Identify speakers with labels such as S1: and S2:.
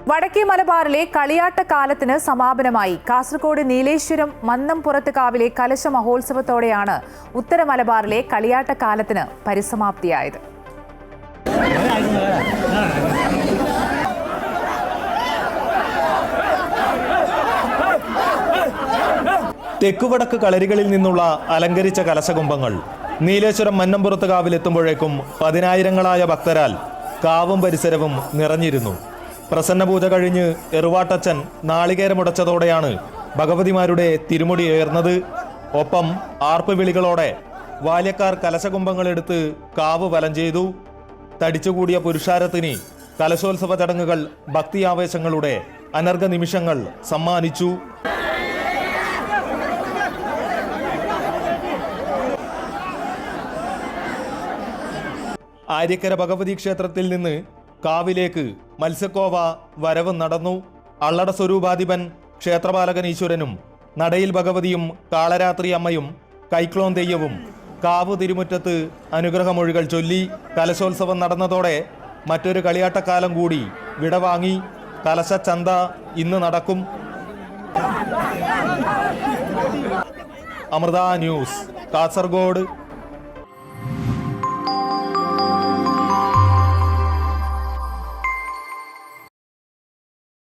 S1: വടക്കേ മലബാറിലെ കളിയാട്ട കാലത്തിന് സമാപനമായി. കാസർഗോഡ് നീലേശ്വരം മന്നംപുറത്ത് കാവിലെ കലശ മഹോത്സവത്തോടെയാണ് ഉത്തര മലബാറിലെ കളിയാട്ട കാലത്തിന് പരിസമാപ്തിയായത്.
S2: തെക്കുവടക്ക് കളരികളിൽ നിന്നുള്ള അലങ്കരിച്ച കലശകുംഭങ്ങൾ നീലേശ്വരം മന്നംപുറത്ത് കാവിലെത്തുമ്പോഴേക്കും പതിനായിരങ്ങളായ ഭക്തരാൽ കാവും പരിസരവും നിറഞ്ഞിരുന്നു. പ്രസന്നപൂജ കഴിഞ്ഞ് എറുവാട്ടച്ചൻ നാളികേരമുടച്ചതോടെയാണ് ഭഗവതിമാരുടെ തിരുമുടി ഉയർന്നത്. ഒപ്പം ആർപ്പ് വിളികളോടെ ബാല്യക്കാർ കലശകുംഭങ്ങളെടുത്ത് കാവ് വലം ചെയ്തു. തടിച്ചുകൂടിയ പുരുഷാരത്തിന് കലശോത്സവ ചടങ്ങുകൾ ഭക്തിയാവേശങ്ങളുടെ അനർഘ നിമിഷങ്ങൾ സമ്മാനിച്ചു. ആര്യക്കര ഭഗവതി ക്ഷേത്രത്തിൽ നിന്ന് കാവിലേക്ക് മത്സ്യക്കോവ വരവ് നടന്നു. അള്ളട സ്വരൂപാധിപൻ ക്ഷേത്രപാലകൻ ഈശ്വരനും നടയിൽ ഭഗവതിയും കാളരാത്രി അമ്മയും കൈക്ലോൻ തെയ്യവും കാവ് തിരുമുറ്റത്ത് അനുഗ്രഹമൊഴികൾ ചൊല്ലി. കലശോത്സവം നടന്നതോടെ മറ്റൊരു കളിയാട്ടക്കാലം കൂടി വിടവാങ്ങി. കലശച്ചന്ത ഇന്ന് നടക്കും. അമൃത ന്യൂസ്, കാസർഗോഡ്.